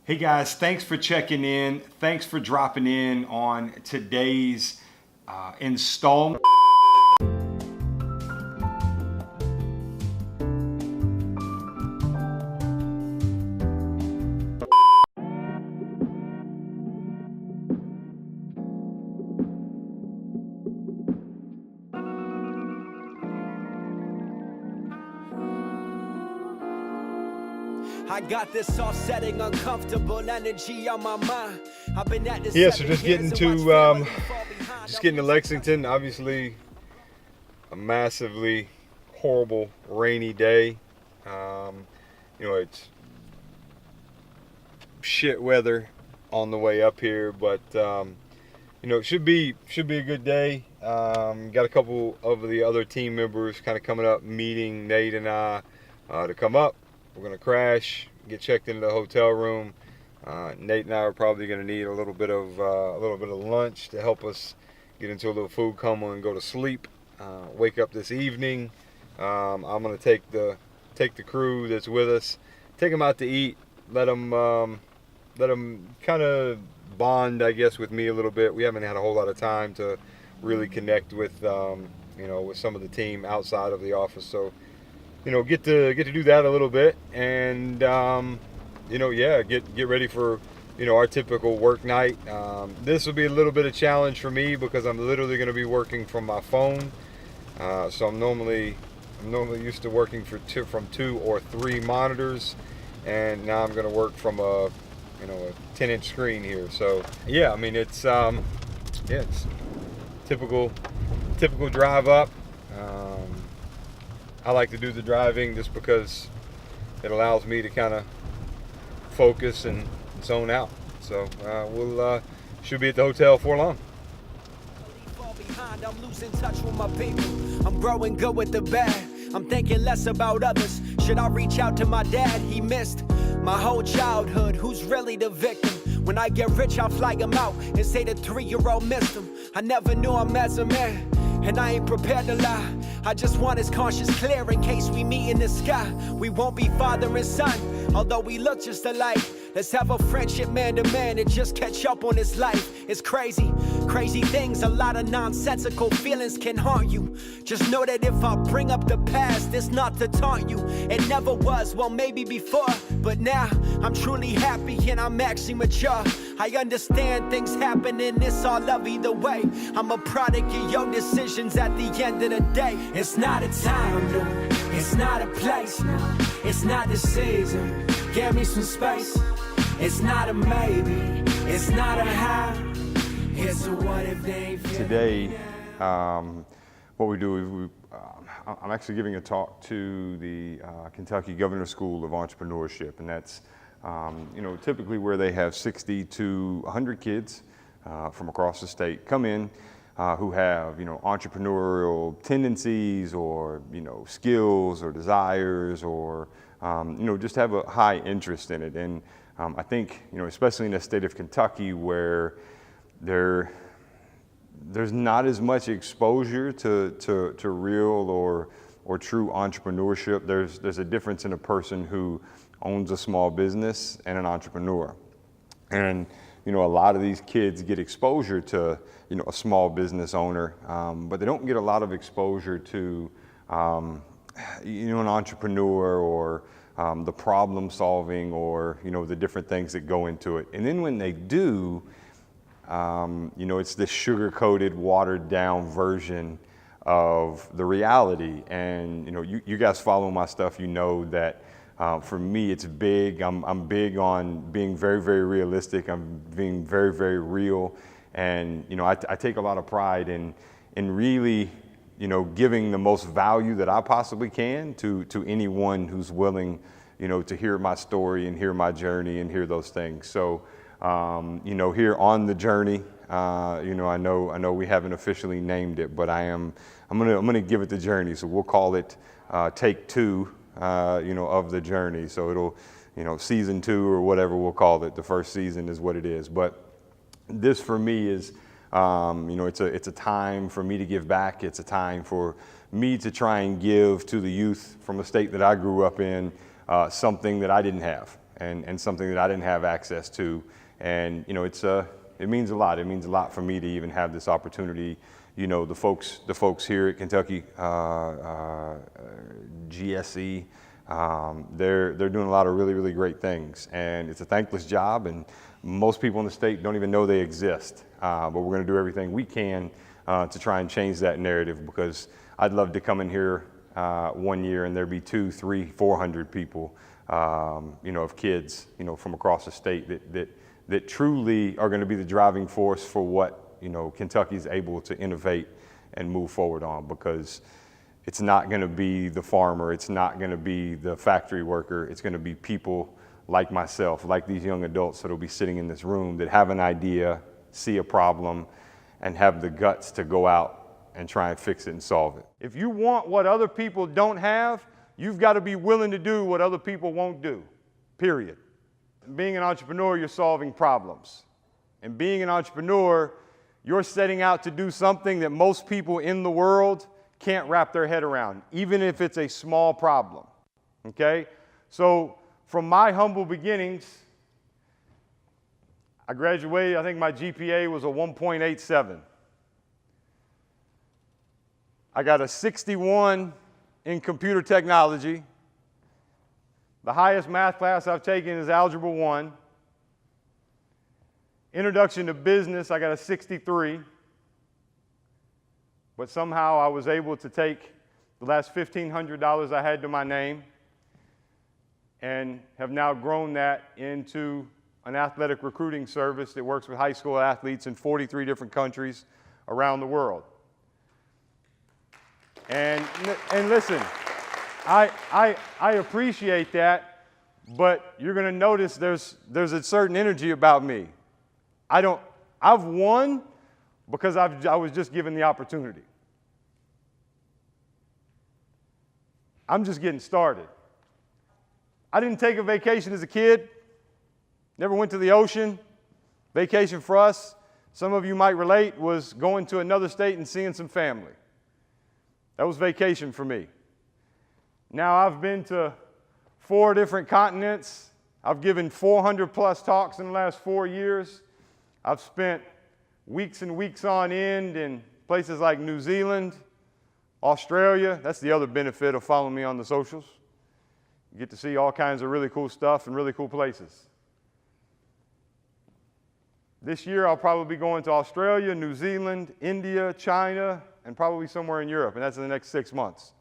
Hey guys, thanks for checking in. Thanks for dropping in on today's installment. I got this offsetting uncomfortable energy on my mind. I've been at this. Yeah, so just getting to Lexington. Obviously, a massively horrible rainy day. It's shit weather on the way up here, but it should be a good day. Got a couple of the other team members kind of coming up, meeting Nate and I to come up. We're gonna crash, get checked into the hotel room. Nate and I are probably gonna need a little bit of lunch to help us get into a little food coma and go to sleep. Wake up this evening. I'm gonna take the crew that's with us, take them out to eat, let them kind of bond, I guess, with me a little bit. We haven't had a whole lot of time to really connect with with some of the team outside of the office, so get to do that a little bit, and get ready for our typical work night. This will be a little bit of challenge for me because I'm literally going to be working from my phone. So I'm normally used to working from 2 or 3 monitors, and now I'm going to work from a 10-inch screen here. So yeah, I mean it's typical drive up. I like to do the driving just because it allows me to kind of focus and zone out. So we'll should be at the hotel for long. I'm losing touch with my people. I'm growing good with the bad. I'm thinking less about others. Should I reach out to my dad? He missed my whole childhood. Who's really the victim? When I get rich, I'll fly him out and say the 3-year-old missed him. I never knew him as a man, and I ain't prepared to lie. I just want his conscience clear in case we meet in the sky. We won't be father and son, although we look just alike. Let's have a friendship man to man and just catch up on his life. It's crazy things, a lot of nonsensical feelings can haunt you. Just know that if I bring up the past, it's not to taunt you. It never was, well maybe before, but now I'm truly happy and I'm actually mature. I understand things happen and it's all love either way. I'm a product of your decisions at the end of the day. It's not a time, no, it's not a place, no, it's not the season. Give me some space. It's not a maybe, it's not a how. It's a what if they ain't Today, what we do is I'm actually giving a talk to the Kentucky Governor School of Entrepreneurship, and that's typically where they have 60 to 100 kids from across the state come in who have entrepreneurial tendencies or skills or desires or just have a high interest in it. And I think especially in the state of Kentucky where there's not as much exposure to real or true entrepreneurship. There's a difference in a person who owns a small business and an entrepreneur. And a lot of these kids get exposure to a small business owner, but they don't get a lot of exposure to an entrepreneur or the problem solving or the different things that go into it. And then when they do, it's this sugar-coated, watered-down version of the reality. And you guys follow my stuff. That for me, it's big. I'm big on being very, very realistic. I'm being very, very real. And I take a lot of pride in really giving the most value that I possibly can to anyone who's willing to hear my story and hear my journey and hear those things. So here on the journey, I know we haven't officially named it, but I'm gonna give it the journey. So we'll call it take 2, of the journey. So it'll season 2 or whatever we'll call it. The first season is what it is. But this for me is it's a time for me to give back. It's a time for me to try and give to the youth from a state that I grew up in something that I didn't have. and something that I didn't have access to. And, you know, it means a lot. It means a lot for me to even have this opportunity. You know, the folks here at Kentucky GSE, they're doing a lot of really, really great things. And it's a thankless job, and most people in the state don't even know they exist. But we're going to do everything we can to try and change that narrative, because I'd love to come in here one year and there'd be 200, 300, 400 people, you know, of kids, you know, from across the state that truly are going to be the driving force for what, you know, Kentucky's able to innovate and move forward on. Because it's not going to be the farmer, it's not going to be the factory worker, it's going to be people like myself, like these young adults that'll be sitting in this room that have an idea, see a problem, and have the guts to go out and try and fix it and solve it. If you want what other people don't have, you've got to be willing to do what other people won't do, period. Being an entrepreneur, you're solving problems. And being an entrepreneur, you're setting out to do something that most people in the world can't wrap their head around, even if it's a small problem, okay? So from my humble beginnings, I graduated, I think my GPA was a 1.87. I got a 61 in computer technology. The highest math class I've taken is Algebra 1. Introduction to business, I got a 63. But somehow I was able to take the last $1,500 I had to my name and have now grown that into an athletic recruiting service that works with high school athletes in 43 different countries around the world. And listen, I appreciate that, but you're going to notice there's a certain energy about me. I've won because I was just given the opportunity. I'm just getting started. I didn't take a vacation as a kid, never went to the ocean. Vacation for us, some of you might relate, was going to another state and seeing some family. That was vacation for me. Now I've been to 4 different continents. I've given 400 plus talks in the last 4 years. I've spent weeks and weeks on end in places like New Zealand, Australia. That's the other benefit of following me on the socials. You get to see all kinds of really cool stuff in really cool places. This year I'll probably be going to Australia, New Zealand, India, China, and probably somewhere in Europe, and that's in the next 6 months.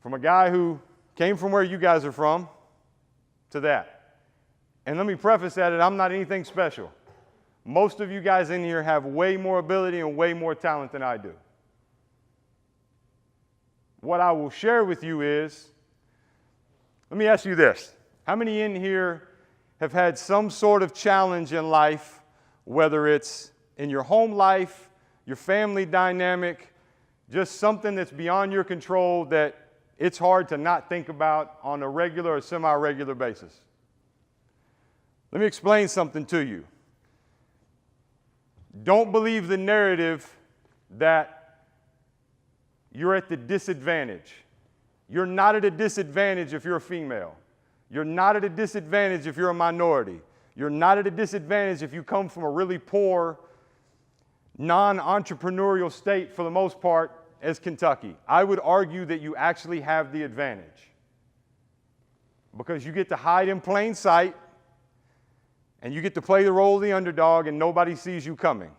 From a guy who came from where you guys are from to that. And let me preface that I'm not anything special. Most of you guys in here have way more ability and way more talent than I do. What I will share with you is, let me ask you this. How many in here have had some sort of challenge in life, whether it's in your home life, your family dynamic, just something that's beyond your control that it's hard to not think about on a regular or semi-regular basis? Let me explain something to you. Don't believe the narrative that you're at the disadvantage. You're not at a disadvantage if you're a female. You're not at a disadvantage if you're a minority. You're not at a disadvantage if you come from a really poor, non-entrepreneurial state for the most part as Kentucky. I would argue that you actually have the advantage because you get to hide in plain sight and you get to play the role of the underdog and nobody sees you coming.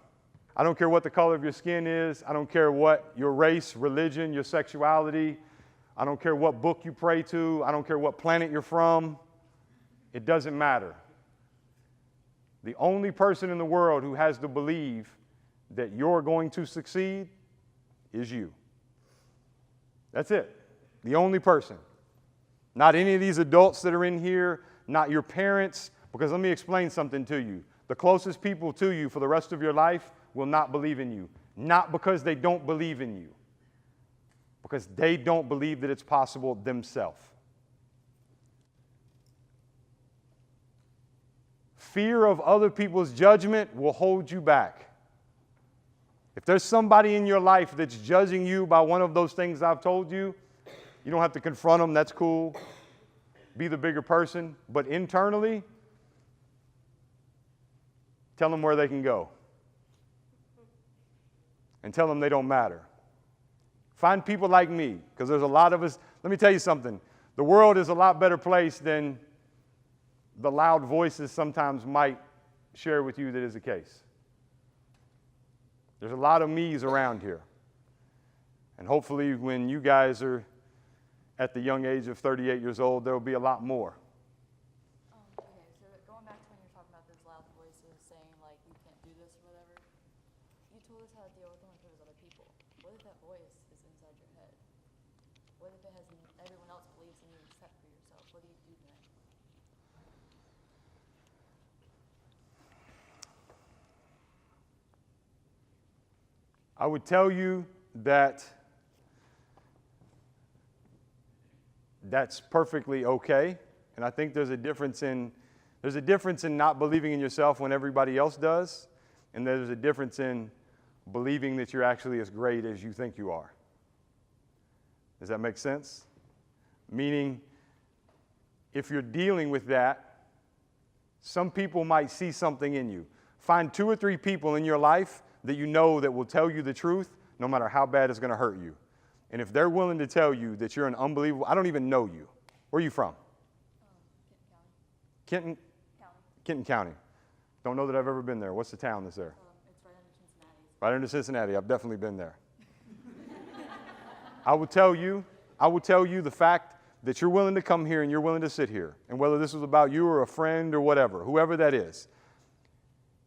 I don't care what the color of your skin is. I don't care what your race, religion, your sexuality. I don't care what book you pray to. I don't care what planet you're from. It doesn't matter. The only person in the world who has to believe that you're going to succeed is you. That's it. The only person. Not any of these adults that are in here, not your parents, because let me explain something to you. The closest people to you for the rest of your life will not believe in you. Not because they don't believe in you, because they don't believe that it's possible themselves. Fear of other people's judgment will hold you back. If there's somebody in your life that's judging you by one of those things I've told you, you don't have to confront them, that's cool. be the bigger person, but internally, tell them where they can go. And tell them they don't matter. Find people like me, because there's a lot of us. Let me tell you something. The world is a lot better place than the loud voices sometimes might share with you that is the case. There's a lot of me's around here. And hopefully when you guys are at the young age of 38 years old, there will be a lot more. Okay, so going back to when you're talking about those loud voices saying, like, you can't do this or whatever, you told us how to deal with them with those other people. What if that voice is inside your head? What if it has everyone else believes in you except for yourself? What do you do then? I would tell you that that's perfectly okay. And I think there's a difference in not believing in yourself when everybody else does, and there's a difference in believing that you're actually as great as you think you are. Does that make sense? Meaning, if you're dealing with that, some people might see something in you. Find 2 or 3 people in your life that you know that will tell you the truth, no matter how bad it's going to hurt you. And if they're willing to tell you that you're an unbelievable, I don't even know you. Where are you from? Kenton County. Kenton County. Don't know that I've ever been there. What's the town that's there? It's right under Cincinnati. Right under Cincinnati. I've definitely been there. I will tell you the fact that you're willing to come here and you're willing to sit here, and whether this was about you or a friend or whatever, whoever that is,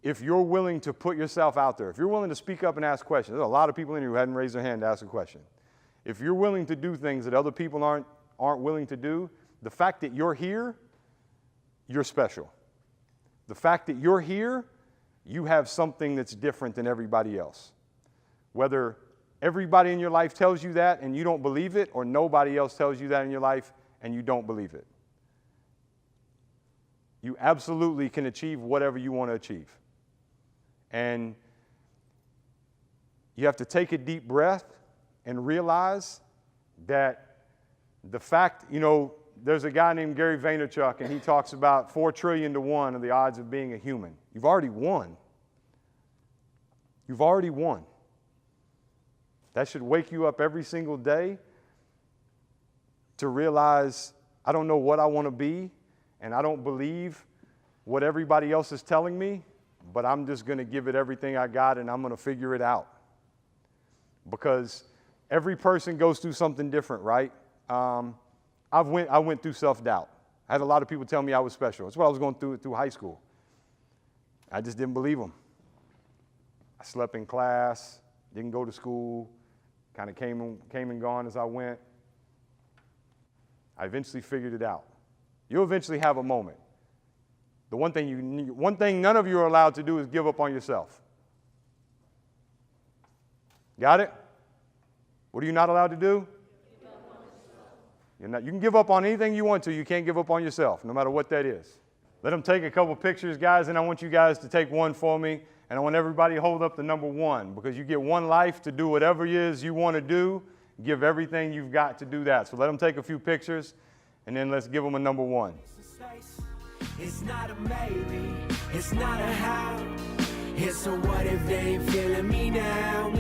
if you're willing to put yourself out there, if you're willing to speak up and ask questions, there's a lot of people in here who hadn't raised their hand to ask a question. If you're willing to do things that other people aren't willing to do, the fact that you're here, you're special. The fact that you're here, you have something that's different than everybody else. Whether everybody in your life tells you that and you don't believe it, or nobody else tells you that in your life and you don't believe it. You absolutely can achieve whatever you want to achieve. And you have to take a deep breath and realize that the fact, there's a guy named Gary Vaynerchuk, and he talks about 4 trillion to 1 of the odds of being a human. You've already won. You've already won. That should wake you up every single day to realize, I don't know what I want to be, and I don't believe what everybody else is telling me, but I'm just going to give it everything I got, and I'm going to figure it out. Because every person goes through something different, right? I went through self-doubt. I had a lot of people tell me I was special. That's what I was going through high school. I just didn't believe them. I slept in class, didn't go to school, kind of came and gone as I went. I eventually figured it out. You'll eventually have a moment. The one thing none of you are allowed to do is give up on yourself. Got it? What are you not allowed to do? You can give up on anything you want to. You can't give up on yourself, no matter what that is. Let them take a couple pictures, guys, and I want you guys to take one for me. And I want everybody to hold up the number 1, because you get one life to do whatever it is you want to do. Give everything you've got to do that. So let them take a few pictures, and then let's give them a number 1. It's not a maybe, it's not a how. It's a what if they ain't feeling me now,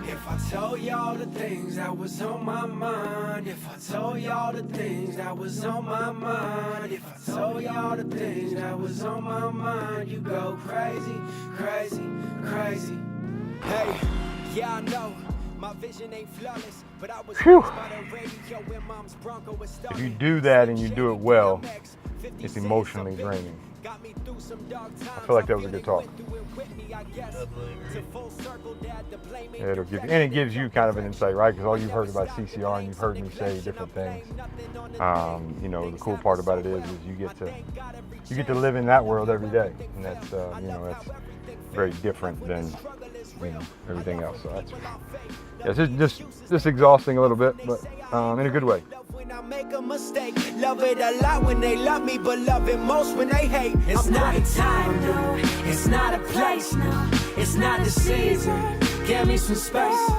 If I told y'all the things that was on my mind, if I told y'all the things that was on my mind, if I told y'all the things that was on my mind, you go crazy, crazy, crazy. Hey, yeah, I know. My vision ain't flawless, but I was raised by the radio when mom's Bronco was starting. If you do that and you do it well, it's emotionally draining. I feel like that was a good talk. Yeah, it gives you kind of an insight, right? Because all you've heard about CCR and you've heard me say different things. The cool part about it is you get to live in that world every day, and that's that's very different than everything else. So that's just exhausting a little bit, but in a good way. When I make a mistake, love it a lot when they love me, but love it most when they hate. It's not a time, no. It's not a place, no. It's not the season. Give me some space.